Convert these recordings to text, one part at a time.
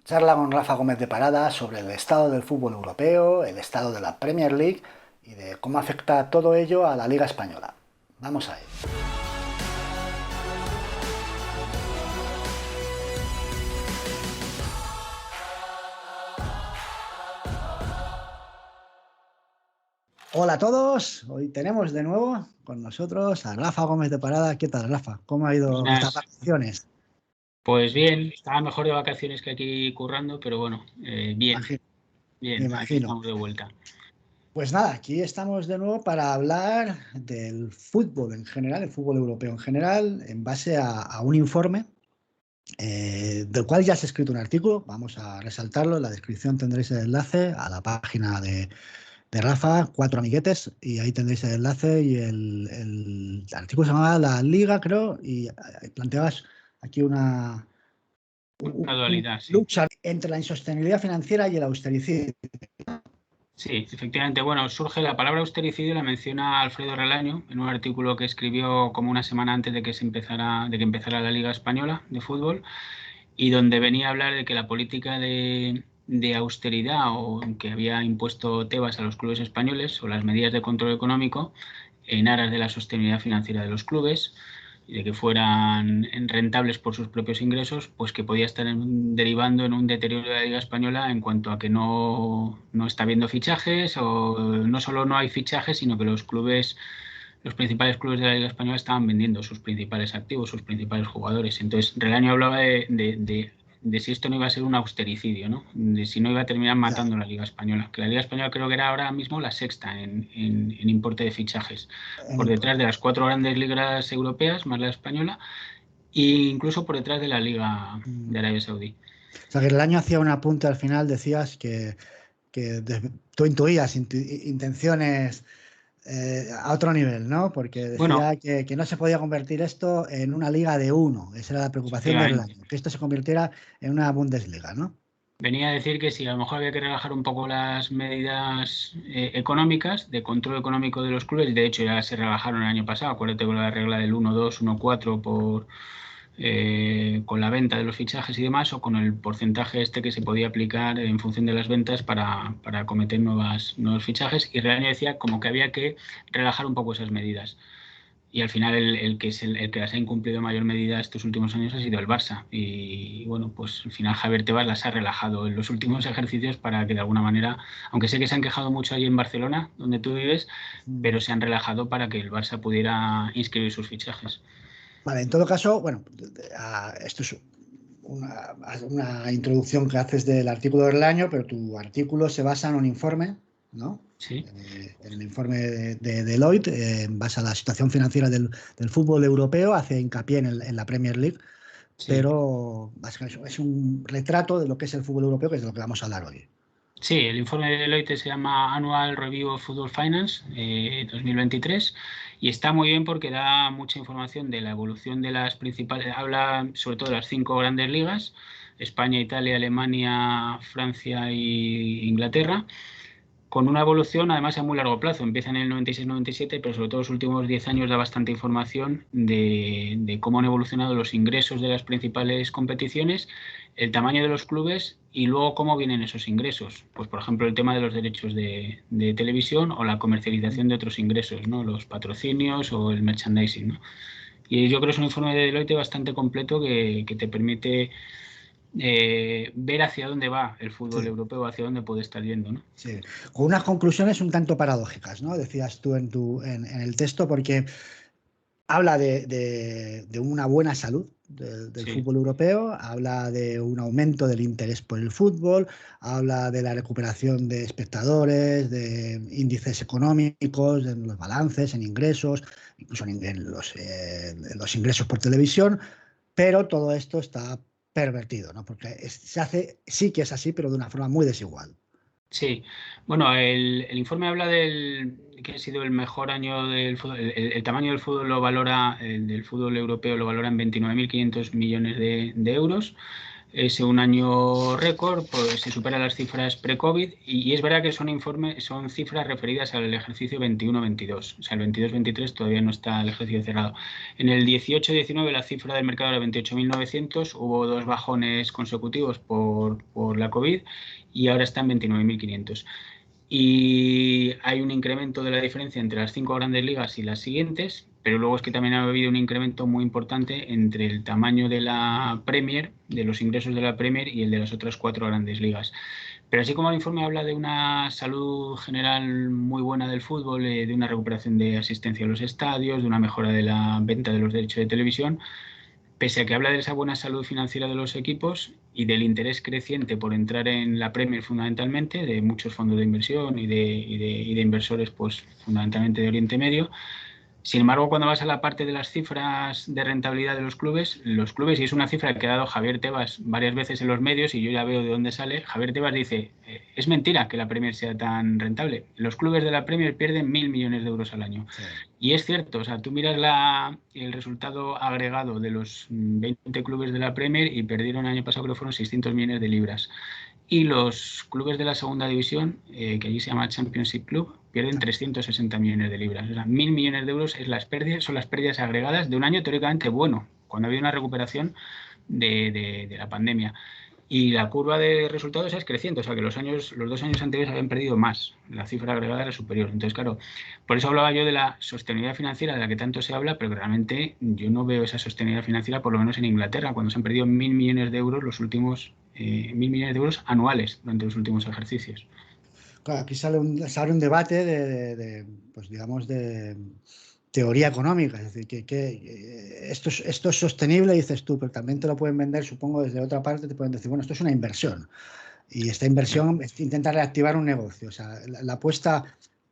Charla con Rafa Gómez de Parada sobre el estado del fútbol europeo, el estado de la Premier League y de cómo afecta todo ello a la Liga Española. Vamos a ello. Hola a todos, hoy tenemos de nuevo con nosotros a Rafa Gómez de Parada. ¿Qué tal, Rafa? ¿Cómo ha ido estas Buenas. vacaciones? Pues bien, estaba mejor de vacaciones que aquí currando, pero bueno, bien, Imagino, me bien, aquí imagino. estamos de vuelta. Pues nada, aquí estamos de nuevo para hablar del fútbol en general, el fútbol europeo en general, en base a un informe del cual ya se ha escrito un artículo. Vamos a resaltarlo. En la descripción tendréis el enlace a la página de Rafa, Cuatro Amiguetes, y ahí tendréis el enlace y el artículo se llamaba La Liga, creo, y planteabas aquí una Una dualidad, sí. lucha entre la insostenibilidad financiera y el austericidio. Sí, efectivamente, bueno, surge la palabra austericidio, la menciona Alfredo Relaño en un artículo que escribió como una semana antes de que empezara la Liga Española de fútbol, y donde venía a hablar de que la política de austeridad o que había impuesto Tebas a los clubes españoles o las medidas de control económico en aras de la sostenibilidad financiera de los clubes y de que fueran rentables por sus propios ingresos, pues que podía estar derivando en un deterioro de la Liga Española en cuanto a que no está habiendo fichajes, o no solo no hay fichajes, sino que los principales clubes de la Liga Española estaban vendiendo sus principales activos, sus principales jugadores. Entonces, Relaño hablaba de si esto no iba a ser un austericidio, ¿no? De si no iba a terminar Ya, matando la Liga Española. Que la Liga Española creo que era ahora mismo la sexta en importe de fichajes, en por detrás importe. de las cuatro grandes ligas europeas, más la española, e incluso por detrás de la Liga Mm. de Arabia Saudí. O sea, que el año hacía un apunte al final, decías tú intuías intenciones a otro nivel, ¿no? Porque Bueno, decía que no se podía convertir esto en una liga de uno. Esa era la preocupación del efectivamente. año, que esto se convirtiera en una Bundesliga, ¿no? Venía a decir que sí, a lo mejor había que relajar un poco las medidas económicas, de control económico de los clubes. De hecho, ya se relajaron el año pasado. Acuérdate con la regla del 1-2, 1-4 con la venta de los fichajes y demás, o con el porcentaje este que se podía aplicar en función de las ventas para acometer nuevos fichajes. Y Real decía como que había que relajar un poco esas medidas. Y al final el que las ha incumplido en mayor medida estos últimos años ha sido el Barça. Y bueno, pues al final Javier Tebas las ha relajado en los últimos ejercicios para que de alguna manera, aunque sé que se han quejado mucho allí en Barcelona, donde tú vives, Mm. pero se han relajado para que el Barça pudiera inscribir sus fichajes. Vale, en todo caso, bueno, esto es una introducción que haces del artículo del año, pero tu artículo se basa en un informe, ¿no? Sí, En el informe de Deloitte, en base a la situación financiera del fútbol europeo, hace hincapié en la Premier League, sí. pero básicamente es un retrato de lo que es el fútbol europeo, que es de lo que vamos a hablar hoy. Sí, el informe de Deloitte se llama Annual Review of Football Finance 2023, y está muy bien porque da mucha información de la evolución de las principales, habla sobre todo de las cinco grandes ligas: España, Italia, Alemania, Francia y Inglaterra, con una evolución además a muy largo plazo. Empieza en el 96-97, pero sobre todo los últimos 10 años da bastante información de cómo han evolucionado los ingresos de las principales competiciones, el tamaño de los clubes y luego cómo vienen esos ingresos. Pues por ejemplo el tema de los derechos de televisión o la comercialización de otros ingresos, ¿no? Los patrocinios o el merchandising, ¿no? Y yo creo que es un informe de Deloitte bastante completo que te permite ver hacia dónde va el fútbol Sí, europeo, hacia dónde puede estar yendo, ¿no? sí. Con unas conclusiones un tanto paradójicas, ¿no? Decías tú en el texto, porque habla de una buena salud del Sí. fútbol europeo, habla de un aumento del interés por el fútbol, habla de la recuperación de espectadores, de índices económicos, en los balances, en ingresos, incluso en los ingresos por televisión, pero todo esto está pervertido, ¿no? Porque se hace, sí que es así, pero de una forma muy desigual. Sí, bueno, el informe habla del que ha sido el mejor año del fútbol. El tamaño del fútbol lo valora, el del fútbol europeo lo valora en 29.500 millones de euros. es un año récord, pues se supera las cifras pre-COVID y es verdad que son cifras referidas al ejercicio 21-22. O sea, el 22-23 todavía no está el ejercicio cerrado. En el 18-19 la cifra del mercado era 28.900, hubo 2 bajones consecutivos por la COVID y ahora está en 29.500. Y hay un incremento de la diferencia entre las 5 grandes ligas y las siguientes, pero luego es que también ha habido un incremento muy importante entre el tamaño de la Premier, de los ingresos de la Premier y el de las otras 4 grandes ligas. Pero así como el informe habla de una salud general muy buena del fútbol, de una recuperación de asistencia a los estadios, de una mejora de la venta de los derechos de televisión, pese a que habla de esa buena salud financiera de los equipos y del interés creciente por entrar en la Premier fundamentalmente, de muchos fondos de inversión y de inversores pues fundamentalmente de Oriente Medio. Sin embargo, cuando vas a la parte de las cifras de rentabilidad de los clubes, y es una cifra que ha dado Javier Tebas varias veces en los medios y yo ya veo de dónde sale, Javier Tebas dice, es mentira que la Premier sea tan rentable. Los clubes de la Premier pierden 1.000 millones de euros al año. Sí. Y es cierto, o sea, tú miras el resultado agregado de los 20 clubes de la Premier y perdieron el año pasado, creo que fueron 600 millones de libras. Y los clubes de la segunda división, que allí se llama Championship Club, pierden 360 millones de libras. O sea, 1.000 millones de euros son las pérdidas agregadas de un año teóricamente bueno, cuando había una recuperación de la pandemia. Y la curva de resultados es creciente, o sea que los 2 años anteriores habían perdido más, la cifra agregada era superior. Entonces, claro, por eso hablaba yo de la sostenibilidad financiera de la que tanto se habla, pero realmente yo no veo esa sostenibilidad financiera, por lo menos en Inglaterra, cuando se han perdido 1.000 millones de euros los últimos 1.000 millones de euros anuales durante los últimos ejercicios. Claro, aquí sale un debate pues digamos, de teoría económica, es decir, que esto es sostenible, dices tú, pero también te lo pueden vender, supongo, desde otra parte, te pueden decir, bueno, esto es una inversión, y esta inversión intenta reactivar un negocio, o sea, la apuesta,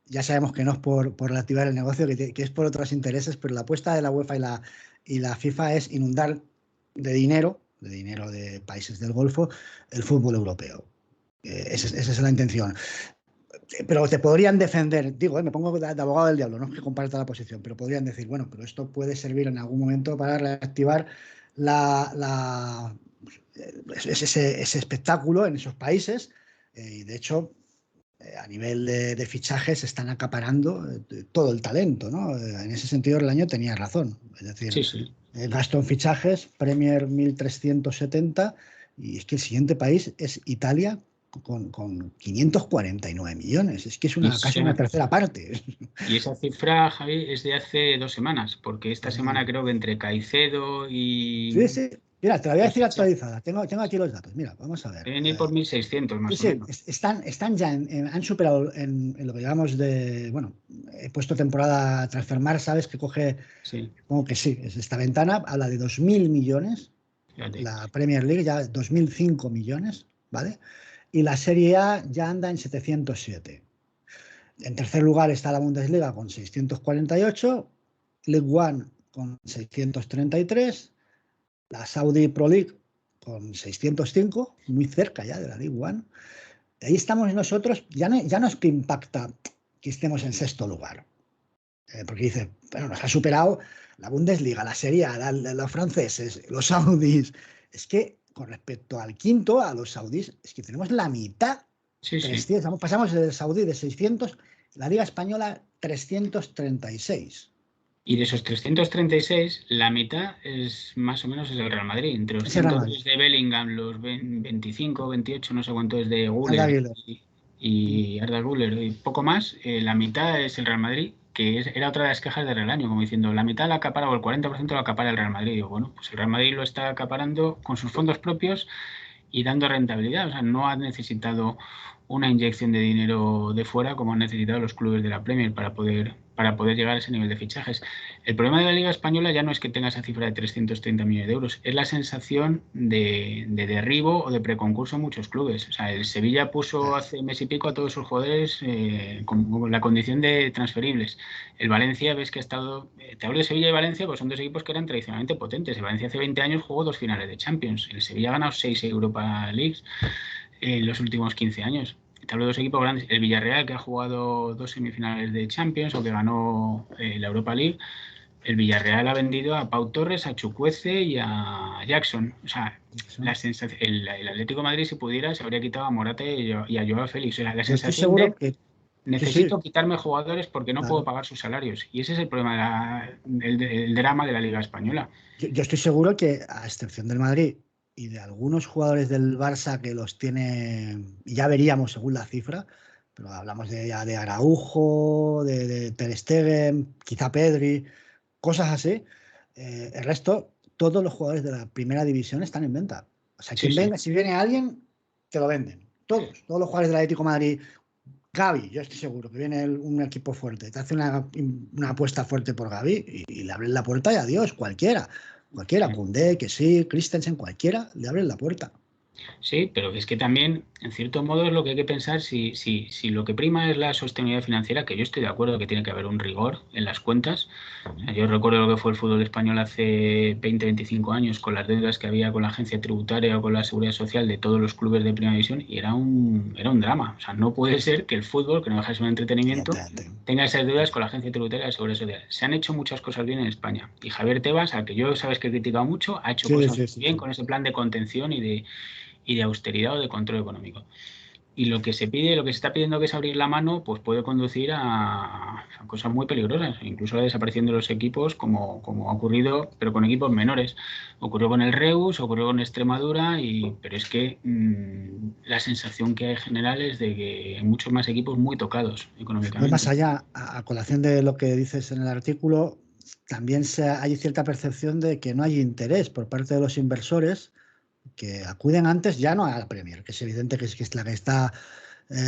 ya sabemos que no es por reactivar el negocio, que es por otros intereses, pero la apuesta de la UEFA y la FIFA es inundar de dinero de países del Golfo, el fútbol europeo. Esa es la intención. Pero te podrían defender, digo, me pongo de abogado del diablo, no es que comparta la posición, pero podrían decir, bueno, pero esto puede servir en algún momento para reactivar ese espectáculo en esos países, y de hecho, a nivel de fichajes se están acaparando todo el talento, ¿no? En ese sentido, el año tenía razón, es decir, sí. El gasto en fichajes, Premier 1.370, y es que el siguiente país es Italia, con 549 millones. Es que es casi una tercera parte. Y esa cifra, Javi, es de hace 2 semanas, porque esta semana creo que entre Caicedo y... Sí. Mira, te la voy a decir actualizada. Tengo aquí los datos. Mira, vamos a ver. Deben ir por 1.600 más o menos. Están ya han superado en lo que llamamos de... Bueno, he puesto temporada Transfermarkt, ¿sabes? Que coge... Sí. Supongo que sí, es esta ventana. Habla de 2.000 millones. Fíjate. La Premier League ya 2.005 millones, ¿vale? Y la Serie A ya anda en 707. En tercer lugar está la Bundesliga con 648, League One con 633, la Saudi Pro League con 605, muy cerca ya de la League One. Ahí estamos nosotros, ya no es que impacta que estemos en sexto lugar, porque dice, bueno, nos ha superado la Bundesliga, la Serie A, los franceses, los saudíes. Es que con respecto al quinto, a los saudíes, es que tenemos la mitad. Sí. 300, pasamos del saudí de 600, la Liga Española 336. Y de esos 336, la mitad es más o menos el Real Madrid. Entre los 103 de Bellingham, los 25, 28, no sé cuánto es de Güler y Arda Güler, y poco más, la mitad es el Real Madrid, que era otra de las quejas del año, como diciendo, la mitad la acapara o el 40% lo acapara el Real Madrid. Y digo, bueno, pues el Real Madrid lo está acaparando con sus fondos propios y dando rentabilidad. O sea, no ha necesitado una inyección de dinero de fuera como han necesitado los clubes de la Premier para poder llegar a ese nivel de fichajes. El problema de la Liga Española ya no es que tenga esa cifra de 330 millones de euros, es la sensación de derribo o de preconcurso en muchos clubes. O sea, el Sevilla puso hace mes y pico a todos sus jugadores con la condición de transferibles. El Valencia, ves que ha estado... Te hablo de Sevilla y Valencia, pues son 2 equipos que eran tradicionalmente potentes. El Valencia hace 20 años jugó 2 finales de Champions. El Sevilla ha ganado 6 Europa Leagues en los últimos 15 años. Te hablo de 2 equipos grandes. El Villarreal, que ha jugado 2 semifinales de Champions o que ganó la Europa League. el Villarreal ha vendido a Pau Torres, a Chukwueze y a Jackson. O sea, el Atlético de Madrid, si pudiera, se habría quitado a Morata y a Joao Félix. O sea, la Yo estoy sensación seguro de que sí, sí, necesito quitarme jugadores porque no puedo claro. pagar sus salarios. Y ese es el problema, el drama de la Liga Española. Yo estoy seguro que, a excepción del Madrid y de algunos jugadores del Barça que los tiene, ya veríamos según la cifra, pero hablamos ya de Araujo, de Ter Stegen, quizá Pedri, cosas así. El resto, todos los jugadores de la primera división están en venta. O sea, Sí, quien sí. venga, si viene alguien, te lo venden. Todos los jugadores del Atlético de Madrid. Gavi, yo estoy seguro que viene un equipo fuerte, te hace una apuesta fuerte por Gavi y le abren la puerta y adiós, cualquiera, Sí. Koundé, que sí, Christensen, cualquiera, le abren la puerta. Sí, pero es que también, en cierto modo, es lo que hay que pensar si lo que prima es la sostenibilidad financiera, que yo estoy de acuerdo que tiene que haber un rigor en las cuentas. O sea, yo recuerdo lo que fue el fútbol español hace 20, 25 años con las deudas que había con la agencia tributaria o con la seguridad social de todos los clubes de primera división y era un drama. O sea, no puede ser que el fútbol, que no deja de ser un entretenimiento, Evidentemente. tenga esas deudas con la agencia tributaria y la seguridad social. Se han hecho muchas cosas bien en España. Y Javier Tebas, al que yo sabes que he criticado mucho, ha hecho Sí, cosas sí, sí, bien sí. con ese plan de contención y de austeridad o de control económico. Y lo que se pide, lo que se está pidiendo que es abrir la mano, pues puede conducir a cosas muy peligrosas, incluso a la desaparición de los equipos, como ha ocurrido, pero con equipos menores. Ocurrió con el Reus, ocurrió con Extremadura, pero es que la sensación que hay general es de que hay muchos más equipos muy tocados Voy más económicamente. allá, a colación de lo que dices en el artículo, también hay cierta percepción de que no hay interés por parte de los inversores que acuden antes ya no a la Premier, que es evidente que es la que está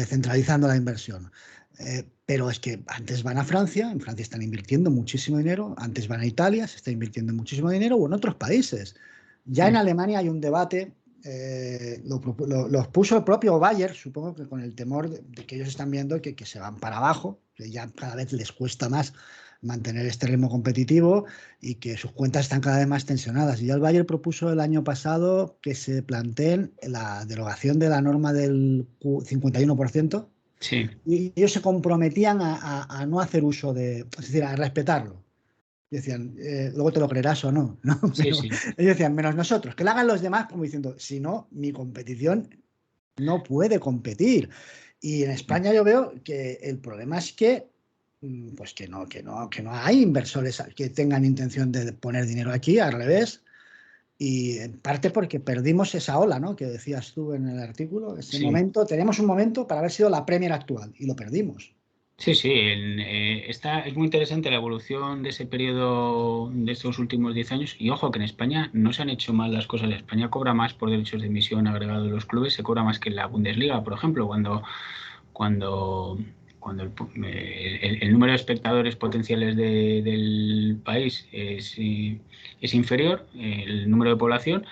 centralizando la inversión. Pero es que antes van a Francia, en Francia están invirtiendo muchísimo dinero, antes van a Italia, se está invirtiendo muchísimo dinero, o en otros países. Ya en Mm. Alemania hay un debate, los puso el propio Bayer, supongo que con el temor de que ellos están viendo que se van para abajo, que ya cada vez les cuesta más mantener este ritmo competitivo y que sus cuentas están cada vez más tensionadas. Y ya el Bayer propuso el año pasado que se planteen la derogación de la norma del 51%, Sí, y ellos se comprometían a no hacer uso es decir, a respetarlo. Y decían, luego te lo creerás o no, ¿no? sí, Pero sí. ellos decían, menos nosotros, que lo hagan los demás, como diciendo, si no, mi competición no puede competir. Y en España yo veo que el problema es que, pues que no hay inversores que tengan intención de poner dinero aquí, al revés. Y en parte porque perdimos esa ola, ¿no? Que decías tú en el artículo, ese Sí. momento, tenemos un momento para haber sido la Premier actual y lo perdimos. Sí, sí, es muy interesante la evolución de ese periodo de estos últimos 10 años y ojo que en España no se han hecho mal las cosas. España cobra más por derechos de emisión agregados de los clubes, se cobra más que en la Bundesliga, por ejemplo, cuando, cuando el número de espectadores potenciales del país es inferior, el número de población,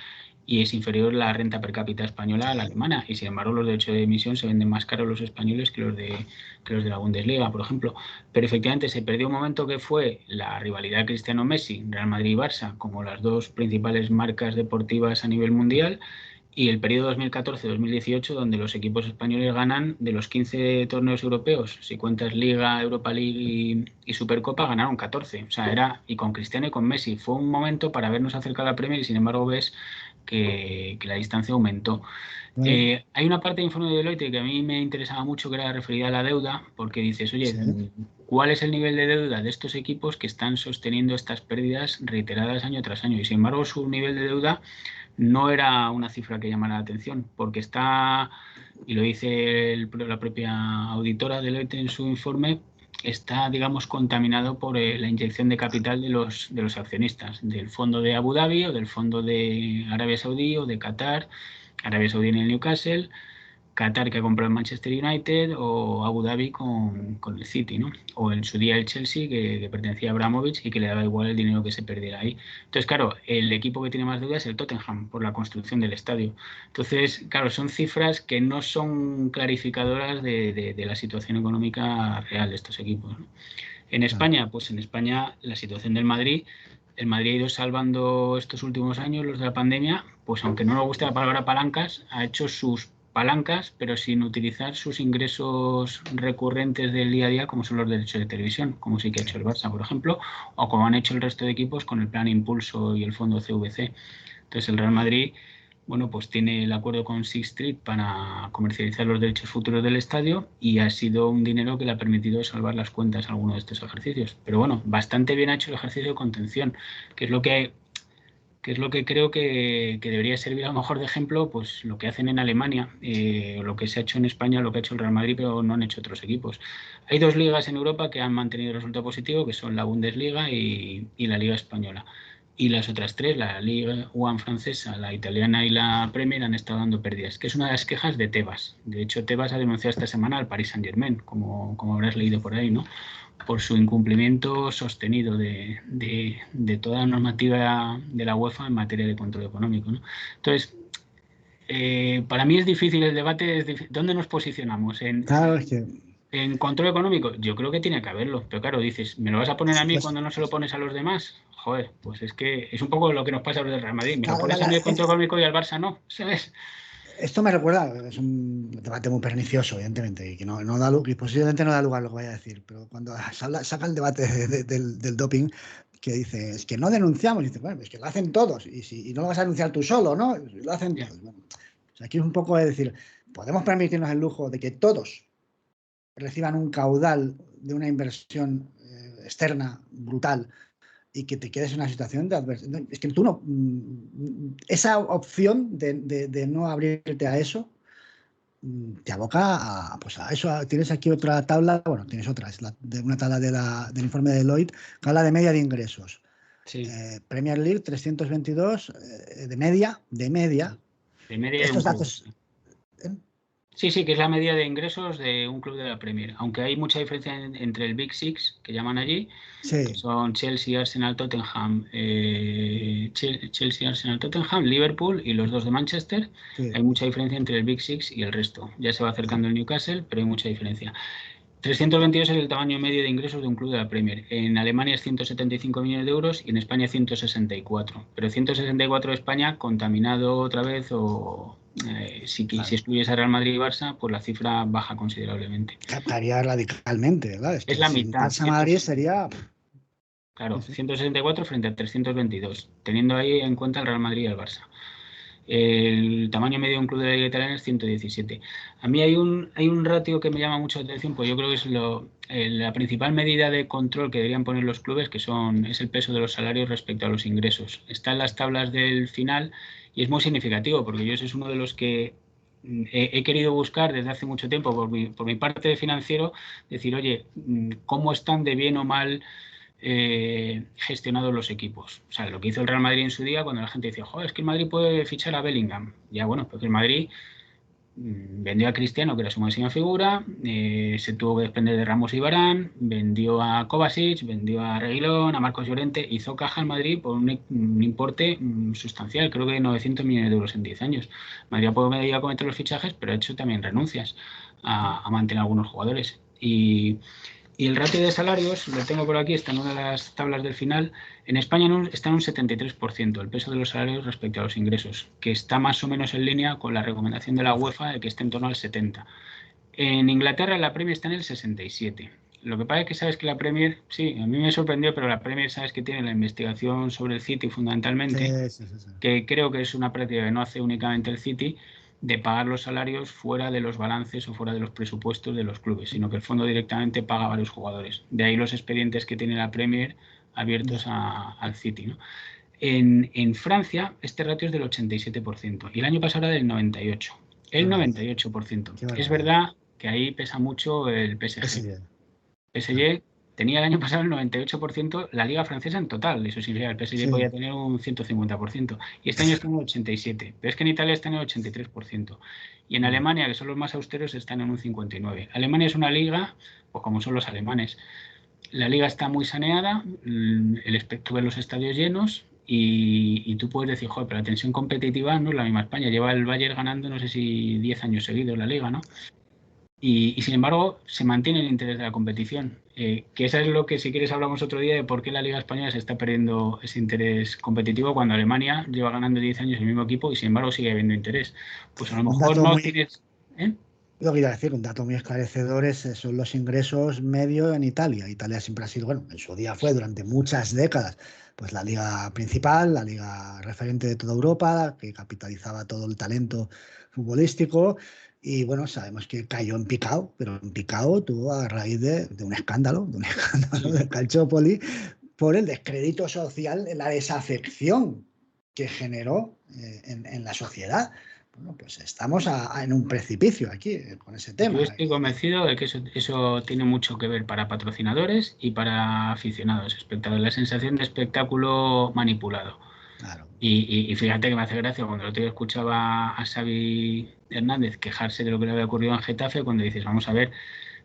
y es inferior la renta per cápita española a la Sí. alemana. Y sin embargo, los derechos de emisión se venden más caros los españoles que los de la Bundesliga, por ejemplo. Pero efectivamente se perdió un momento que fue la rivalidad Cristiano-Messi, Real Madrid y Barça, como las dos principales marcas deportivas a nivel mundial. Y el periodo 2014-2018, donde los equipos españoles ganan de los 15 torneos europeos, si cuentas Liga, Europa League y Supercopa, ganaron 14. O sea, y con Cristiano y con Messi. Fue un momento para vernos acerca de la Premier y sin embargo ves que la distancia aumentó. Bueno, Hay una parte del informe de Deloitte que a mí me interesaba mucho, que era referida a la deuda, porque dices, oye, sí. ¿cuál es el nivel de deuda de estos equipos que están sosteniendo estas pérdidas reiteradas año tras año? Y sin embargo, su nivel de deuda no era una cifra que llamara la atención, porque está, y lo dice la propia auditora Deloitte en su informe, está, digamos, contaminado por la inyección de capital de los accionistas, del fondo de Abu Dhabi o del fondo de Arabia Saudí o de Qatar, Arabia Saudí en el Newcastle, Qatar que ha comprado el Manchester United o Abu Dhabi con el City, ¿no? O en su día el Chelsea que pertenecía a Abramovich y que le daba igual el dinero que se perdiera ahí. Entonces, claro, el equipo que tiene más deuda es el Tottenham por la construcción del estadio. Entonces, claro, son cifras que no son clarificadoras de la situación económica real de estos equipos, ¿no? En Claro. España, pues en España la situación del Madrid, el Madrid ha ido salvando estos últimos años, los de la pandemia, pues aunque no nos guste la palabra palancas, ha hecho sus palancas, pero sin utilizar sus ingresos recurrentes del día a día, como son los derechos de televisión, como sí que ha hecho el Barça, por ejemplo, o como han hecho el resto de equipos con el plan Impulso y el fondo CVC. Entonces el Real Madrid, bueno, pues tiene el acuerdo con Sixth Street para comercializar los derechos futuros del estadio y ha sido un dinero que le ha permitido salvar las cuentas a alguno de estos ejercicios. Pero bueno, bastante bien ha hecho el ejercicio de contención, que es lo que creo que debería servir a lo mejor de ejemplo, pues lo que hacen en Alemania, lo que se ha hecho en España, lo que ha hecho el Real Madrid, pero no han hecho otros equipos. Hay 2 ligas en Europa que han mantenido el resultado positivo, que son la Bundesliga y la Liga Española. Y las otras 3, la Liga One francesa, la italiana y la Premier, han estado dando pérdidas, que es una de las quejas de Tebas. De hecho, Tebas ha denunciado esta semana al Paris Saint-Germain, como habrás leído por ahí, ¿no? Por su incumplimiento sostenido de toda la normativa de la UEFA en materia de control económico, ¿no? Entonces, para mí es difícil el debate, ¿dónde nos posicionamos? Claro, es que... ¿En control económico? Yo creo que tiene que haberlo, pero claro, dices, ¿me lo vas a poner a mí cuando no se lo pones a los demás? Joder, pues es que es un poco lo que nos pasa a los del Real Madrid, me lo pones a mí el control económico y al Barça no, ¿sabes? Esto me recuerda, es un debate muy pernicioso, evidentemente, y que no da lugar, y posiblemente no da lugar a lo que vaya a decir, pero cuando saca el debate del doping, que dice, es que no denunciamos, y dice, bueno, es que lo hacen todos, y no lo vas a denunciar tú solo, ¿no? Lo hacen todos. Bueno, o sea, aquí es un poco de decir, podemos permitirnos el lujo de que todos reciban un caudal de una inversión externa brutal y que te quedes en una situación de adversidad. Es que tú no... Esa opción de no abrirte a eso te aboca pues a eso. Tienes aquí otra tabla, bueno, tienes otra, es una tabla del informe de Deloitte que habla de media de ingresos. Sí. Premier League 322 de media. De media Estos datos... Sí, que es la media de ingresos de un club de la Premier, aunque hay mucha diferencia entre el Big Six, que llaman allí, que son Chelsea, Arsenal, Tottenham, Chelsea, Arsenal, Tottenham, Liverpool y los 2 de Manchester. Hay mucha diferencia entre el Big Six y el resto. Ya se va acercando el Newcastle, pero hay mucha diferencia. 322 es el tamaño medio de ingresos de un club de la Premier. En Alemania es 175 millones de euros y en España 164. Pero 164 de España contaminado otra vez o... si excluyes a Real Madrid y Barça, pues la cifra baja considerablemente. Captaría radicalmente, ¿verdad? Es la mitad. Barça-Madrid sería... Claro, 164 frente a 322, teniendo ahí en cuenta el Real Madrid y el Barça. El tamaño medio de un club de la Liga Italiana es 117. A mí hay un ratio que me llama mucho la atención, pues yo creo que es la principal medida de control que deberían poner los clubes, que es el peso de los salarios respecto a los ingresos. Está en las tablas del final y es muy significativo, porque yo ese es uno de los que he querido buscar desde hace mucho tiempo por mi parte de financiero, decir, oye, ¿cómo están de bien o mal gestionados los equipos? O sea, lo que hizo el Real Madrid en su día, cuando la gente decía, joder, es que el Madrid puede fichar a Bellingham. Ya bueno, porque el Madrid vendió a Cristiano, que era su máxima figura, se tuvo que despender de Ramos y Varane, vendió a Kovacic, vendió a Reguilón, a Marcos Llorente, hizo caja al Madrid por un importe sustancial, creo que 900 millones de euros en 10 años. Madrid ha podido cometer los fichajes, pero ha hecho también renuncias a mantener a algunos jugadores. Y el ratio de salarios, lo tengo por aquí, está en una de las tablas del final. En España está en un 73%, el peso de los salarios respecto a los ingresos, que está más o menos en línea con la recomendación de la UEFA de que esté en torno al 70%. En Inglaterra la Premier está en el 67%. Lo que pasa es que sabes que la Premier, sí, a mí me sorprendió, pero la Premier sabes que tiene la investigación sobre el City fundamentalmente, que creo que es una práctica que no hace únicamente el City, de pagar los salarios fuera de los balances o fuera de los presupuestos de los clubes, sino que el fondo directamente paga a varios jugadores. De ahí los expedientes que tiene la Premier abiertos al City, ¿no? En Francia este ratio es del 87% y el año pasado era del 98%. El 98%. Es verdad que ahí pesa mucho el PSG. PSG tenía el año pasado el 98% la liga francesa en total, eso significa que el PSG podía tener un 150%, y este año está en el 87%, pero es que en Italia está en el 83%, y en Alemania, que son los más austeros, están en un 59%. Alemania es una liga, pues como son los alemanes, la liga está muy saneada, tú ves los estadios llenos, y tú puedes decir, joder, pero la tensión competitiva no es la misma España, lleva el Bayern ganando no sé si 10 años seguidos la liga, ¿no? Y sin embargo, se mantiene el interés de la competición. Que eso es lo que, si quieres, hablamos otro día de por qué la Liga Española se está perdiendo ese interés competitivo cuando Alemania lleva ganando 10 años el mismo equipo y sin embargo sigue habiendo interés. Pues a lo Un mejor dato no muy, tienes... ¿eh? lo que iba a decir, un dato muy esclarecedor son los ingresos medios en Italia. Italia siempre ha sido, bueno, en su día fue durante muchas décadas, pues la liga principal, la liga referente de toda Europa, que capitalizaba todo el talento futbolístico. Y bueno, sabemos que cayó en picado, pero en picado tuvo a raíz de un escándalo, Sí. de Calciopoli, por el descrédito social, la desafección que generó en la sociedad. Bueno, pues estamos en un precipicio aquí con ese Yo tema. estoy convencido de que eso tiene mucho que ver para patrocinadores y para aficionados, espectadores. La sensación de espectáculo manipulado. Claro. Y fíjate que me hace gracia cuando el otro día escuchaba a Xavi Hernández quejarse de lo que le había ocurrido en Getafe, cuando dices, vamos a ver,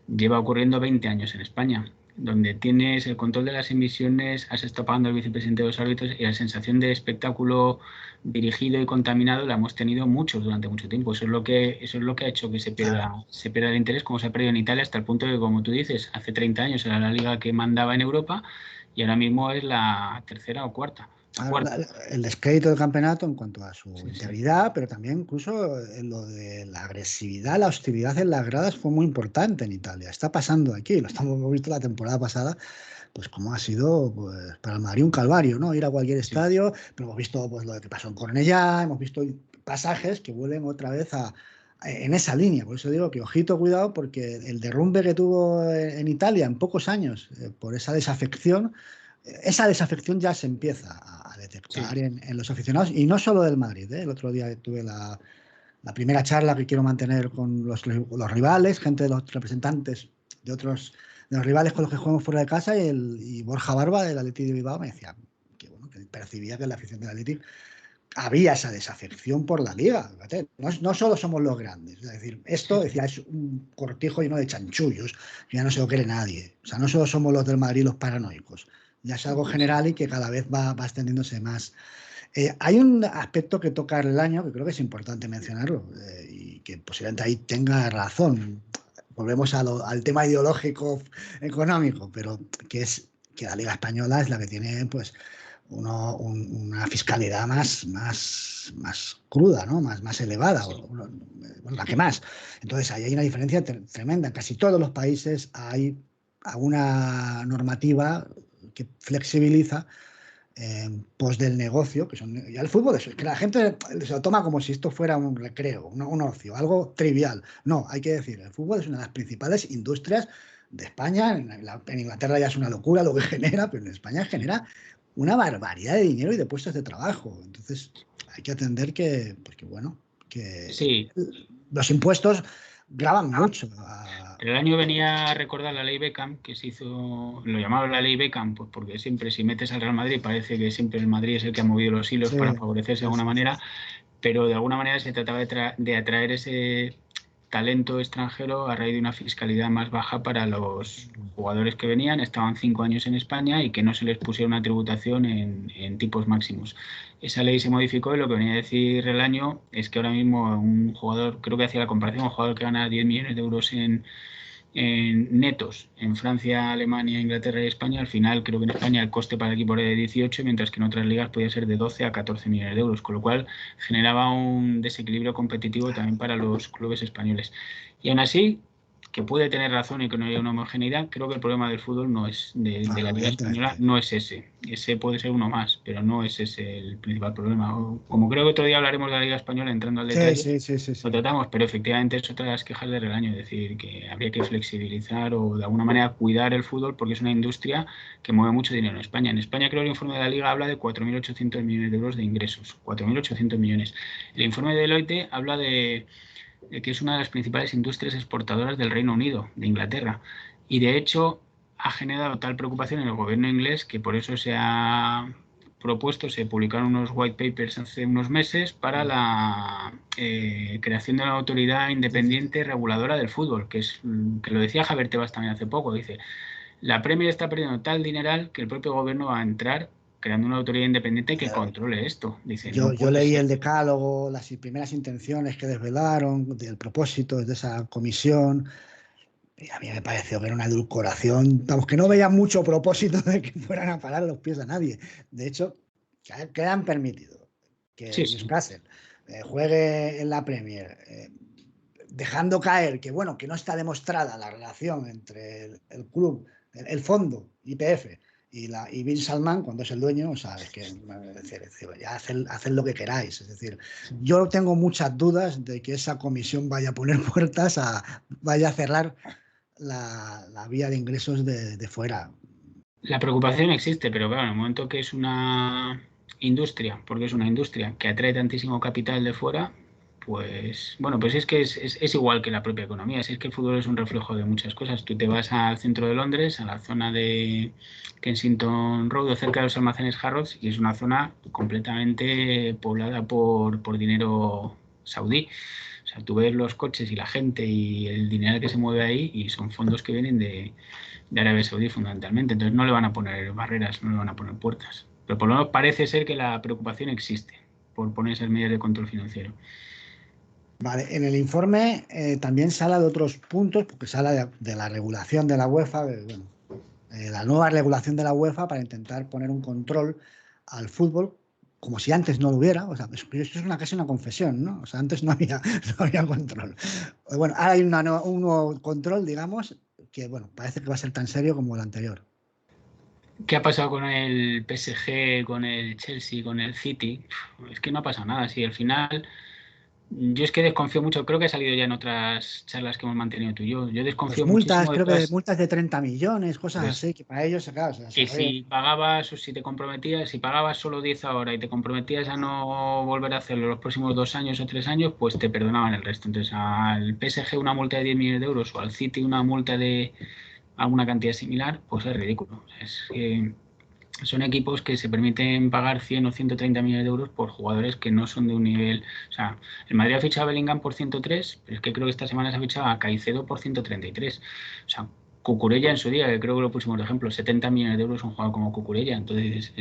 lleva ocurriendo 20 años en España, donde tienes el control de las emisiones, has estado pagando al vicepresidente de los árbitros y la sensación de espectáculo dirigido y contaminado la hemos tenido muchos durante mucho tiempo. Eso es lo que ha hecho que Claro. se pierda el interés, como se ha perdido en Italia, hasta el punto de que, como tú dices, hace 30 años era la liga que mandaba en Europa y ahora mismo es la tercera o cuarta. La Claro, cuarta. el descrédito del campeonato en cuanto a su Sí, sí. integridad, pero también incluso en lo de la agresividad, la hostilidad en las gradas fue muy importante en Italia. Está pasando aquí, hemos visto la temporada pasada, pues cómo ha sido pues, para el Madrid un calvario, ¿no? Ir a cualquier Sí. estadio, pero hemos visto pues, lo que pasó en Cornellá, hemos visto pasajes que vuelven otra vez en esa línea. Por eso digo que ojito, cuidado, porque el derrumbe que tuvo en Italia en pocos años por esa desafección ya se empieza a detectar Sí. en los aficionados y no solo del Madrid. El otro día tuve la primera charla que quiero mantener con los rivales, gente de los representantes de los rivales con los que jugamos fuera de casa y Borja Barba del Athletic de Bilbao me decía que, bueno, que percibía que en la afición del Athletic había esa desafección por la liga. No solo somos los grandes, es decir, esto Sí, decía, es un cortijo lleno de chanchullos, que ya no se lo cree nadie. O sea, no solo somos los del Madrid los paranoicos, ya es algo sí. general y que cada vez va extendiéndose más. Hay un aspecto que toca el año que creo que es importante mencionarlo y que posiblemente ahí tenga razón. Volvemos al tema ideológico económico, pero que es que la Liga Española es la que tiene pues una fiscalidad más cruda, ¿no? más elevada, Sí. la que más. Entonces ahí hay una diferencia tremenda. En casi todos los países hay una normativa que flexibiliza pos del negocio, que son ya el fútbol, es que la gente se lo toma como si esto fuera un recreo, un ocio, algo trivial. No, hay que decir, el fútbol es una de las principales industrias de España. En Inglaterra ya es una locura lo que genera, pero en España Sí. genera una barbaridad de dinero y de puestos de trabajo. Entonces, hay que atender que bueno, que Sí. los impuestos graban mucho a... El año venía a recordar la ley Beckham, que se hizo, lo llamaron la ley Beckham, pues porque siempre si metes al Real Madrid parece que siempre el Madrid es el que ha movido los hilos Sí, para favorecerse de sí, alguna sí, sí. manera, pero de alguna manera se trataba de atraer ese talento extranjero a raíz de una fiscalidad más baja para los jugadores que venían, estaban 5 años en España y que no se les pusiera una tributación en tipos máximos. Esa ley se modificó y lo que venía a decir el año es que ahora mismo un jugador, creo que hacía la comparación, un jugador que gana 10 millones de euros en netos en Francia, Alemania, Inglaterra y España, al final creo que en España el coste para el equipo era de 18, mientras que en otras ligas podía ser de 12 a 14 millones de euros, con lo cual generaba un desequilibrio competitivo también para los clubes españoles. Y aún así, que puede tener razón y que no haya una homogeneidad, creo que el problema del fútbol no es de Claro, la Liga Española, evidentemente. no es ese. Ese puede ser uno más, pero no es ese el principal problema. Como creo que otro día hablaremos de la Liga Española entrando al Sí, detalle, sí, sí, sí, lo sí. tratamos, pero efectivamente es otra de las quejas del año, es decir, que habría que flexibilizar o de alguna manera cuidar el fútbol porque es una industria que mueve mucho dinero en España. En España creo que el informe de la Liga habla de 4.800 millones de euros de ingresos, 4.800 millones. El informe de Deloitte habla de que es una de las principales industrias exportadoras del Reino Unido, de Inglaterra, y de hecho ha generado tal preocupación en el gobierno inglés que por eso se ha propuesto, se publicaron unos white papers hace unos meses para la creación de una autoridad Sí, sí, sí. independiente reguladora del fútbol, que lo decía Javier Tebas también hace poco, dice, la Premier está perdiendo tal dineral que el propio gobierno va a entrar creando una autoridad independiente que controle esto. Dice, yo leí el decálogo, las primeras intenciones que desvelaron del propósito de esa comisión. Y a mí me pareció que era una edulcoración, vamos, que no veía mucho propósito de que fueran a parar los pies a nadie. De hecho, que han permitido que Newcastle juegue en la Premier, dejando caer que, bueno, que no está demostrada la relación entre el club, el fondo, YPF, y Bin Salman, cuando es el dueño, o sea, es que ya haced lo que queráis. Es decir, yo tengo muchas dudas de que esa comisión vaya a poner puertas, vaya a cerrar la vía de ingresos de fuera. La preocupación existe, pero claro, en el momento que es una industria, porque es una industria que atrae tantísimo capital de fuera, pues bueno, pues es que es igual que la propia economía. Es que el fútbol es un reflejo de muchas cosas. Tú te vas al centro de Londres, a la zona de Kensington Road, cerca de los almacenes Harrods, y es una zona completamente poblada por dinero saudí. O sea, tú ves los coches y la gente y el dinero que se mueve ahí y son fondos que vienen de Arabia Saudí fundamentalmente. Entonces no le van a poner barreras, no le van a poner puertas. Pero por lo menos parece ser que la preocupación existe por poner esas medidas de control financiero. Vale, en el informe también se habla de otros puntos, porque se habla de la regulación de la UEFA, bueno, la nueva regulación de la UEFA para intentar poner un control al fútbol, como si antes no lo hubiera. O sea, esto es casi una confesión, ¿no? O sea, antes no había, no había control. Bueno, ahora hay un nuevo control, digamos, que bueno, parece que va a ser tan serio como el anterior. ¿Qué ha pasado con el PSG, con el Chelsea, con el City? Es que no ha pasado nada. Sí, al final, yo es que desconfío mucho. Creo que ha salido ya en otras charlas que hemos mantenido tú y yo. Yo Pues desconfío multas, muchísimo de creo que todas. multas de 30 millones, cosas Por eso. así, que para ellos, claro, se Y desarrolla. si pagabas o si te comprometías, si pagabas solo 10 ahora y te comprometías a no volver a hacerlo los próximos 2 años o 3 años, pues te perdonaban el resto. Entonces, al PSG una multa de 10 millones de euros o al City una multa de alguna cantidad similar, pues es ridículo. Es que son equipos que se permiten pagar 100 o 130 millones de euros por jugadores que no son de un nivel. O sea, el Madrid ha fichado a Bellingham por 103, pero es que creo que esta semana se ha fichado a Caicedo por 133. O sea, Cucurella en su día, que creo que lo pusimos de ejemplo, 70 millones de euros un jugador como Cucurella. Entonces,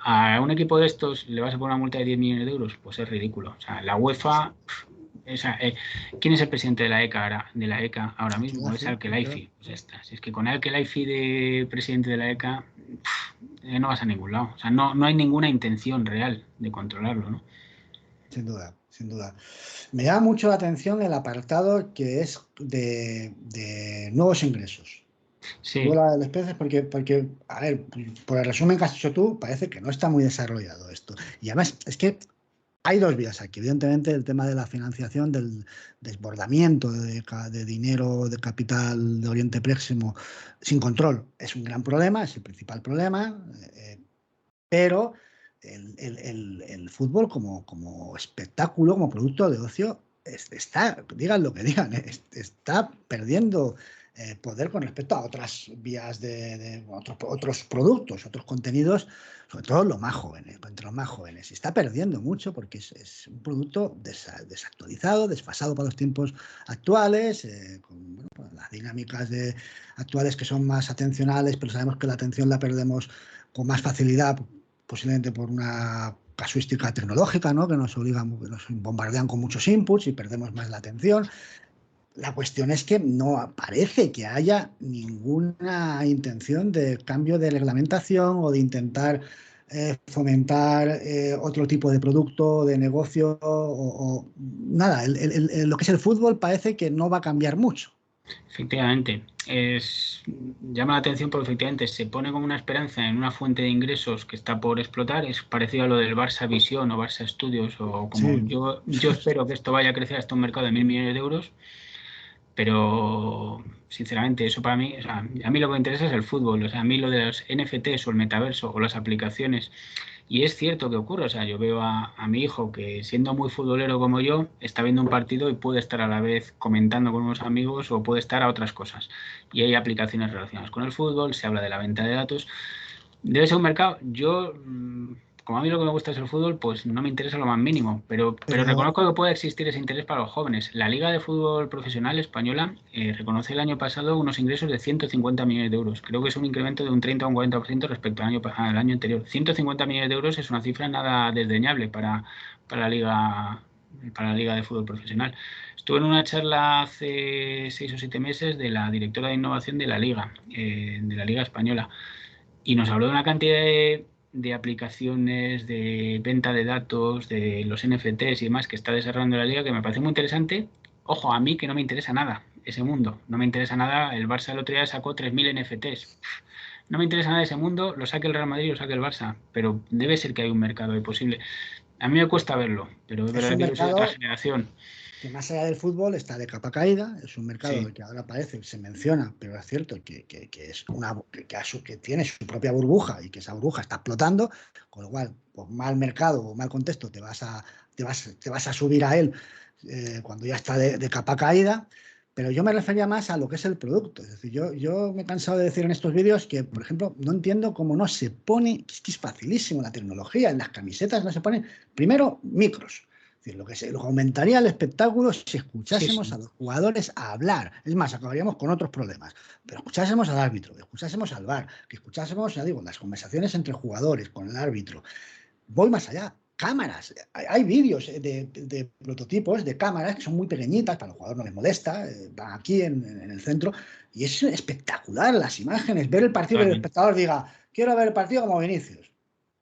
a un equipo de estos le vas a poner una multa de 10 millones de euros, pues es ridículo. O sea, la UEFA. O sea, ¿quién es el presidente de la ECA ahora mismo? Es Al-Khelaifi. Pues ya está. Si es que con Al-Khelaifi de presidente de la ECA no vas a ningún lado. O sea, no hay ninguna intención real de controlarlo, ¿no? Sin duda, sin duda. Me llama mucho la atención el apartado que es de nuevos ingresos. Tú Sí, la especies porque, a ver, por el resumen que has hecho tú, parece que no está muy desarrollado esto. Y además, es que hay dos vías aquí. Evidentemente, el tema de la financiación, del desbordamiento de dinero, de capital de Oriente Próximo sin control, es un gran problema, es el principal problema, pero el fútbol como espectáculo, como producto de ocio, está, digan lo que digan, está perdiendo poder con respecto a otras vías de otros productos, otros contenidos, sobre todo los más jóvenes, entre los más jóvenes. Está perdiendo mucho porque es un producto desactualizado, desfasado para los tiempos actuales, con bueno, pues las dinámicas actuales que son más atencionales, pero sabemos que la atención la perdemos con más facilidad, posiblemente por una casuística tecnológica, ¿no? Que nos obligan, que nos bombardean con muchos inputs y perdemos más la atención. La cuestión es que no parece que haya ninguna intención de cambio de reglamentación o de intentar fomentar otro tipo de producto, de negocio o nada. Lo que es el fútbol parece que no va a cambiar mucho. efectivamente. Llama la atención porque efectivamente se pone como una esperanza en una fuente de ingresos que está por explotar. Es parecido a lo del Barça Visión o Barça Studios o como Sí, yo espero que esto vaya a crecer hasta un mercado de 1.000 millones de euros. Pero, sinceramente, eso para mí, o sea, a mí lo que me interesa es el fútbol, o sea, a mí lo de los NFTs o el metaverso o las aplicaciones. Y es cierto que ocurre, o sea, yo veo a mi hijo que siendo muy futbolero como yo, está viendo un partido y puede estar a la vez comentando con unos amigos o puede estar a otras cosas. Y hay aplicaciones relacionadas con el fútbol, se habla de la venta de datos. Debe ser un mercado, yo como a mí lo que me gusta es el fútbol, pues no me interesa lo más mínimo, pero Pero reconozco que puede existir ese interés para los jóvenes. La Liga de Fútbol Profesional Española reconoce el año pasado unos ingresos de 150 millones de euros. Creo que es un incremento de un 30 o un 40% respecto al año anterior. 150 millones de euros es una cifra nada desdeñable para la Liga de Fútbol Profesional. Estuve en una charla hace 6 o 7 meses de la directora de innovación de la Liga Española, y nos habló de una cantidad de aplicaciones, de venta de datos, de los NFTs y demás que está desarrollando la liga, que me parece muy interesante. Ojo, a mí que no me interesa nada ese mundo, no me interesa nada. El Barça el otro día sacó 3.000 NFTs. No me interesa nada ese mundo, lo saque el Real Madrid, lo saque el Barça, pero debe ser que hay un mercado ahí posible. A mí me cuesta verlo, pero es es verdad un que yo soy de otra mercado generación. que más allá del fútbol está de capa caída, es un mercado Sí, que ahora parece, se menciona, pero es cierto que es que tiene su propia burbuja y que esa burbuja está explotando, con lo cual, por mal mercado o mal contexto, te vas a subir a él cuando ya está de capa caída. Pero yo me refería más a lo que es el producto. Es decir, yo me he cansado de decir en estos vídeos que, por ejemplo, no entiendo cómo no se pone, es que es facilísimo la tecnología, en las camisetas no se ponen, primero, micros. Es decir, lo que aumentaría el espectáculo si sí, escuchásemos sí, a los jugadores a hablar. Es más, acabaríamos con otros problemas. Pero escuchásemos al árbitro, escuchásemos al VAR, que escuchásemos, ya digo, las conversaciones entre jugadores con el árbitro. Voy más allá. Cámaras. Hay vídeos de prototipos de cámaras que son muy pequeñitas, para el jugador no les molesta, van aquí en el centro, y es espectacular las imágenes, ver el partido y el totalmente. espectador diga, quiero ver el partido como Vinicius.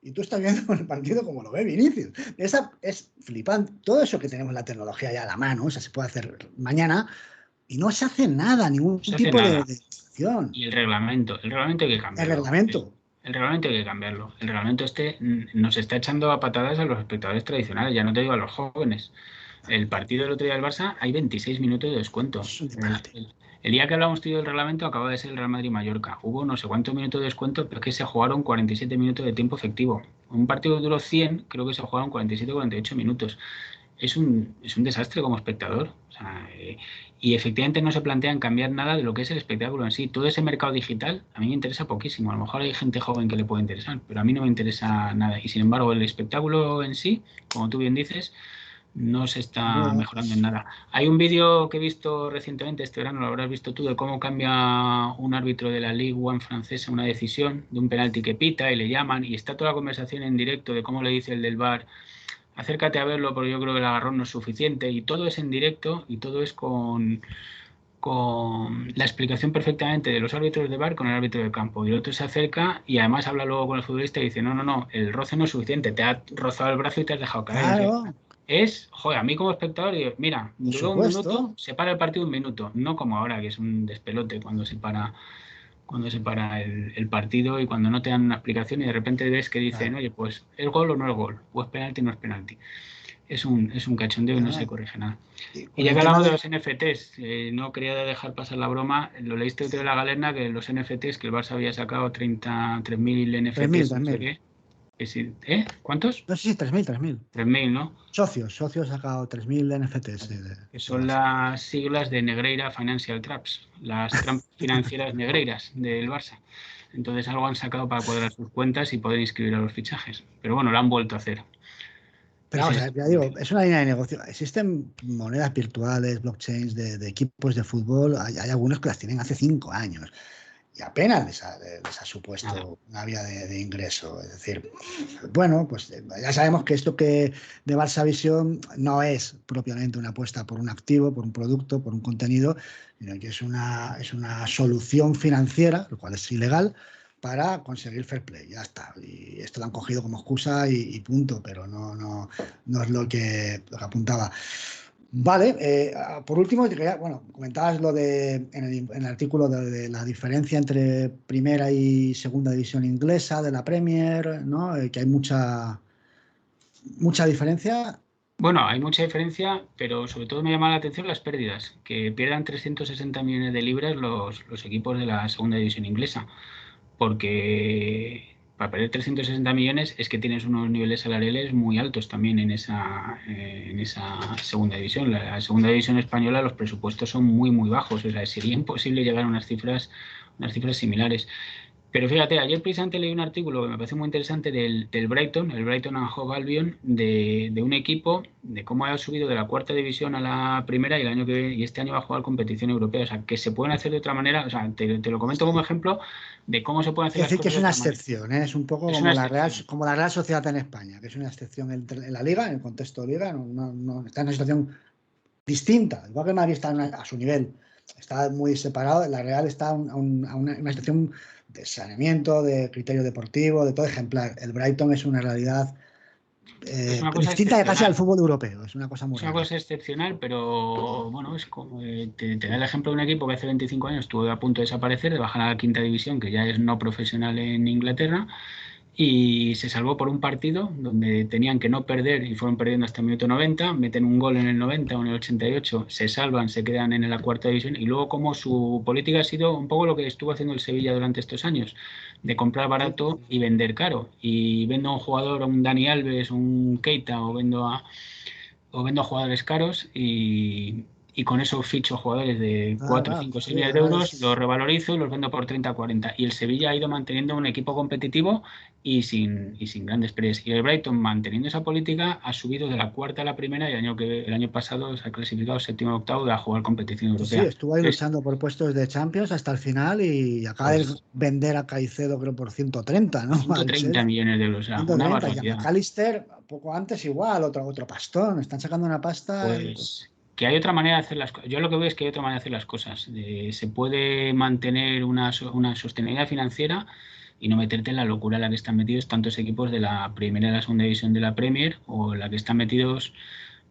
Y tú estás viendo el partido como lo ve Vinicius. Esa es flipante. Todo eso que tenemos la tecnología ya a la mano, o sea, se puede hacer mañana, y no se hace nada, ningún No se hace tipo nada. de acción. Y el reglamento hay que El cambiarlo. reglamento. El reglamento hay que cambiarlo. El reglamento nos está echando a patadas a los espectadores tradicionales, ya no te digo a los jóvenes. El partido del otro día del Barça hay 26 minutos de descuento. Es un disparate. El día que hablábamos tú y yo del reglamento acaba de ser el Real Madrid-Mallorca. Hubo no sé cuántos minutos de descuento, pero es que se jugaron 47 minutos de tiempo efectivo. Un partido que duró 100, creo que se jugaron 47 o 48 minutos. Es un desastre como espectador. O sea, y efectivamente no se plantean cambiar nada de lo que es el espectáculo en sí. Todo ese mercado digital a mí me interesa poquísimo. A lo mejor hay gente joven que le puede interesar, pero a mí no me interesa nada. Y sin embargo, el espectáculo en sí, como tú bien dices, no se está No, mejorando en nada. Hay un vídeo que he visto recientemente, este verano lo habrás visto tú, de cómo cambia un árbitro de la Ligue 1 francesa una decisión de un penalti que pita y le llaman, y está toda la conversación en directo de cómo le dice el del VAR: acércate a verlo porque yo creo que el agarrón no es suficiente, y todo es en directo y todo es con la explicación perfectamente de los árbitros de VAR con el árbitro de campo. Y el otro se acerca y además habla luego con el futbolista y dice, no, no, no, el roce no es suficiente, te ha rozado el brazo y te has dejado caer. O sea, claro, joder, a mí como espectador, digo, mira, por duró un minuto, supuesto. se para el partido un minuto, no como ahora, que es un despelote cuando se para el partido y cuando no te dan una explicación y de repente ves que dicen, Claro. oye, pues es gol o no es gol, o es penalti o no es penalti. Es un cachondeo y no se Ah, corrige nada. y Y con ya el que tema hablamos de de... los NFTs, no quería dejar pasar la broma, lo leíste otro de la galerna, que los NFTs, que el Barça había sacado 33.000 3.000, NFTs, no sé 3.000. qué. ¿Cuántos? No sé si 3.000, 3.000. 3.000, ¿no? Socios ha sacado 3.000 NFTs Que del son Barça. las siglas de Negreira Financial Traps, las trampas financieras negreiras del Barça. Entonces algo han sacado para cuadrar sus cuentas y poder inscribir a los fichajes. Pero bueno, lo han vuelto a hacer. Pero Ese vamos, es. ya digo, es una línea de negocio. Existen monedas virtuales, blockchains de equipos de fútbol. Hay algunos que las tienen hace 5 años y apenas les ha Nada. supuesto una vía de ingreso. Es decir, bueno, pues ya sabemos que esto que de Barça Visión no es propiamente una apuesta por un activo, por un producto, por un contenido, sino que es una solución financiera, lo cual es ilegal, para conseguir fair play. Ya está. Y esto lo han cogido como excusa y punto, pero no es lo que apuntaba. Vale, por último, bueno, comentabas lo en el artículo de la diferencia entre primera y segunda división inglesa de la Premier, ¿no? Que hay mucha diferencia. Bueno, hay mucha diferencia, pero sobre todo me llama la atención las pérdidas, que pierdan 360 millones de libras los equipos de la segunda división inglesa, porque para perder 360 millones es que tienes unos niveles salariales muy altos también en esa segunda división. La segunda división española, los presupuestos son muy, muy bajos, o sea, sería imposible llegar a unas cifras similares. Pero fíjate, ayer precisamente leí un artículo que me pareció muy interesante del Brighton, el Brighton and Hove Albion, de un equipo, de cómo ha subido de la cuarta división a la primera y este año va a jugar competición europea. O sea, que se pueden hacer de otra manera. O sea, te lo comento como ejemplo de cómo se pueden hacer Es las decir, que cosas es de una otra manera. excepción, ¿eh? Es un poco Es una como excepción. la Real Sociedad en España, que es una excepción en la Liga, en el contexto de Liga, está en una situación distinta, igual que el Madrid está a su nivel, está muy separado, la Real está una situación de saneamiento, de criterio deportivo, de todo ejemplar. El Brighton es una realidad Es una cosa distinta de casi al excepcional. fútbol europeo, es una cosa muy Es una rara. cosa excepcional, pero bueno, es como te da el ejemplo de un equipo que hace 25 años estuvo a punto de desaparecer, de bajar a la quinta división, que ya es no profesional en Inglaterra, y se salvó por un partido donde tenían que no perder y fueron perdiendo hasta el minuto 90, meten un gol en el 90 o en el 88, se salvan, se quedan en la cuarta división y luego como su política ha sido un poco lo que estuvo haciendo el Sevilla durante estos años, de comprar Sí, barato y vender caro. Y vendo a un jugador, a un Dani Alves, un Keita o vendo jugadores caros y con eso ficho jugadores de claro, 4, claro, 5, 6 sí, millones de ahora euros, los es... revalorizo y los vendo por 30, 40. Y el Sevilla ha ido manteniendo un equipo competitivo y sin grandes pérdidas. Y el Brighton, manteniendo esa política, ha subido de la cuarta a la primera y el año pasado se ha clasificado séptimo o octavo a jugar competición Sí, sí, europea. estuvo ahí Entonces, luchando por puestos de Champions hasta el final y acaba de pues vender a Caicedo, creo, por 130, ¿no? Al 130 Chelsea. millones de euros, o sea, una 130, y a barbaridad. McAllister poco antes igual, otro pastón. Están sacando una pasta. Pues que hay otra manera de hacer las cosas. Yo lo que veo es que hay otra manera de hacer las cosas. Se puede mantener una sostenibilidad financiera y no meterte en la locura en la que están metidos tantos equipos de la primera y la segunda división de la Premier o en la que están metidos,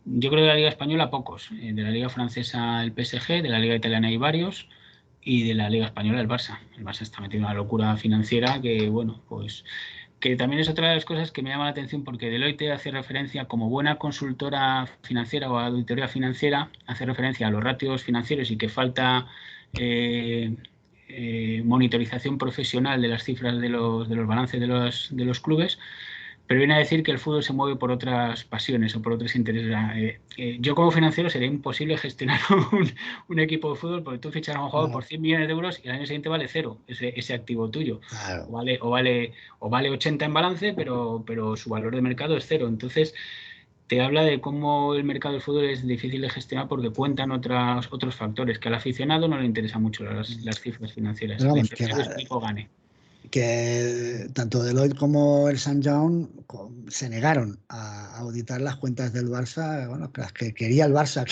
yo creo de la Liga Española pocos. De la Liga Francesa el PSG, de la Liga Italiana hay varios y de la Liga Española el Barça. El Barça está metido en una locura financiera que, bueno, pues que también es otra de las cosas que me llama la atención porque Deloitte hace referencia, como buena consultora financiera o auditoría financiera, hace referencia a los ratios financieros y que falta monitorización profesional de las cifras de los balances de los clubes, pero viene a decir que el fútbol se mueve por otras pasiones o por otros intereses. Yo como financiero sería imposible gestionar un equipo de fútbol porque tú fichas a un jugador por Claro, 100 millones de euros y el año siguiente vale cero ese activo tuyo. O claro. vale, o vale, o vale 80 en balance, pero su valor de mercado es cero. Entonces, te habla de cómo el mercado del fútbol es difícil de gestionar porque cuentan otros factores, que al aficionado no le interesan mucho las cifras financieras, Pero le vamos, interesa que su equipo gane. que tanto Deloitte como el St. John se negaron a auditar las cuentas del Barça, bueno, las que quería el Barça,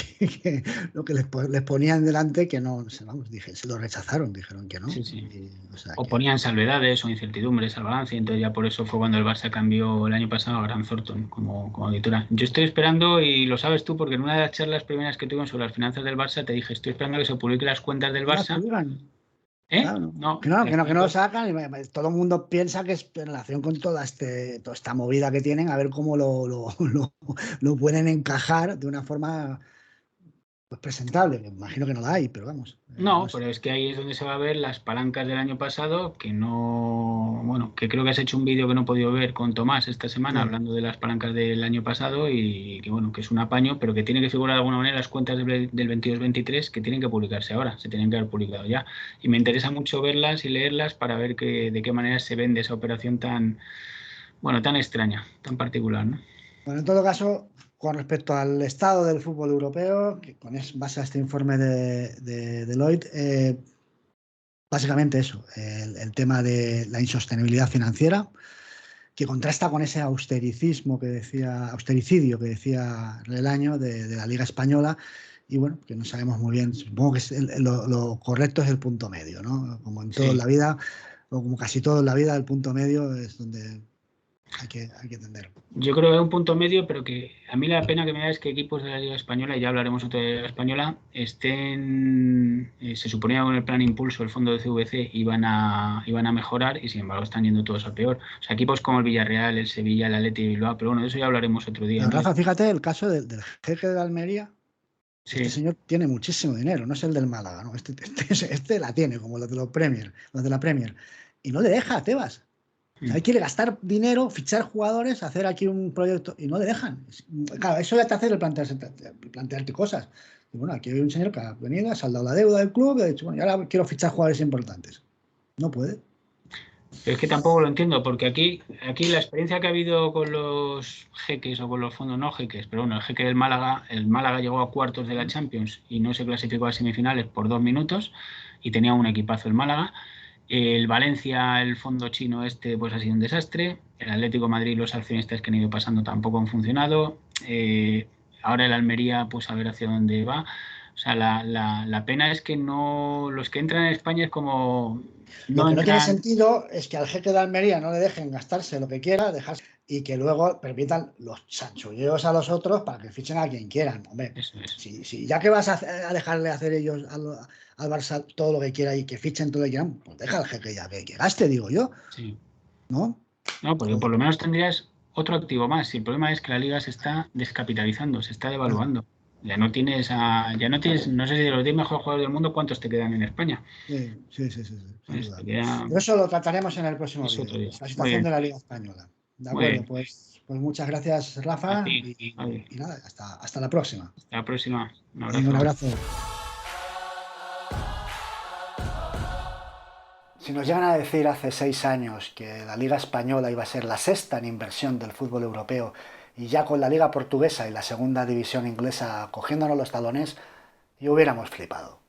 lo que les ponían delante, que no, vamos, dije, se lo rechazaron, dijeron que no. Sí, sí. O sea O que, ponían salvedades o incertidumbres al balance, y entonces ya por eso fue cuando el Barça cambió el año pasado a Grant Thornton como auditora. Yo estoy esperando, y lo sabes tú, porque en una de las charlas primeras que tuvimos sobre las finanzas del Barça te dije, estoy esperando a que se publiquen las cuentas del no las Barça. publican. ¿Eh? Claro, no, No, que no, que las no, que no lo publicó. sacan y todo el mundo piensa que es en relación con toda esta movida que tienen, a ver cómo lo pueden encajar de una forma pues, presentable, que imagino que no la hay, pero vamos, no No, sé. pero es que ahí es donde se va a ver las palancas del año pasado, que no, bueno, que creo que has hecho un vídeo que no he podido ver con Tomás esta semana Sí. hablando de las palancas del año pasado y que bueno, que es un apaño, pero que tiene que figurar de alguna manera las cuentas del 22-23 que tienen que publicarse ahora, se tienen que haber publicado ya. Y me interesa mucho verlas y leerlas para ver de qué manera se vende esa operación tan, bueno, tan extraña, tan particular, ¿no? Bueno, en todo caso, con respecto al estado del fútbol europeo, que base a este informe de Deloitte, básicamente eso, el tema de la insostenibilidad financiera, que contrasta con ese austericidio que decía Relaño de la Liga Española, y bueno, que no sabemos muy bien, supongo que lo correcto es el punto medio, ¿no? Como en todo en Sí. la vida, o como casi todo en la vida, el punto medio es donde hay que tender. Yo creo que hay un punto medio, pero que a mí la pena que me da es que equipos de la Liga Española, y ya hablaremos otro de la Liga Española, se suponía con el plan Impulso, el fondo de CVC, iban a mejorar y sin embargo están yendo todos a peor. O sea, equipos como el Villarreal, el Sevilla, el Athletic de Bilbao, pero bueno, de eso ya hablaremos otro día, Pero ¿no? Rafa, fíjate el caso del jeque de Almería. Este Sí. señor tiene muchísimo dinero, no es el del Málaga, ¿no? Este la tiene, como los de los de la Premier. Y no le deja a Tebas. O sea, él quiere gastar dinero, fichar jugadores, hacer aquí un proyecto y no le dejan. Claro, eso ya te hace plantearte cosas. Y bueno, aquí hay un señor que ha venido, ha saldado la deuda del club y ha dicho, bueno, y ahora quiero fichar jugadores importantes. No puede. Pero es que tampoco lo entiendo, porque aquí la experiencia que ha habido con los jeques o con los fondos no jeques, pero bueno, el jeque del Málaga, el Málaga llegó a cuartos de la Champions y no se clasificó a semifinales por 2 minutos y tenía un equipazo el Málaga. El Valencia, el fondo chino este, pues ha sido un desastre. El Atlético de Madrid, los accionistas que han ido pasando tampoco han funcionado. Ahora el Almería, pues a ver hacia dónde va. O sea, la pena es que no, los que entran en España es como Lo no que no tiene entran. sentido es que al jeque de Almería no le dejen gastarse lo que quiera, dejarse, y que luego permitan los chanchulleos a los otros para que fichen a quien quieran. Hombre, Eso es. si ya que vas a dejarle hacer ellos al Barça todo lo que quiera y que fichen todo lo que quieran, pues deja al jeque ya que gaste, digo yo, Sí. ¿no? No, porque por lo menos tendrías otro activo más. Y el problema es que la liga se está descapitalizando, se está Claro. devaluando. Ya no tienes, no sé si de los 10 mejores jugadores del mundo, ¿cuántos te quedan en España? Sí, sin Pues duda. te queda, Pero eso lo trataremos en el próximo es otro vídeo, día. la Muy situación de bien, la Liga Española. De muy acuerdo, bien. pues muchas gracias, A Rafa, ti, Javi. y nada, hasta la próxima. Hasta la próxima. Un Venga, un abrazo. abrazo. Si nos llegan a decir hace 6 años que la Liga Española iba a ser la sexta en inversión del fútbol europeo y ya con la Liga Portuguesa y la segunda división inglesa cogiéndonos los talones, y hubiéramos flipado.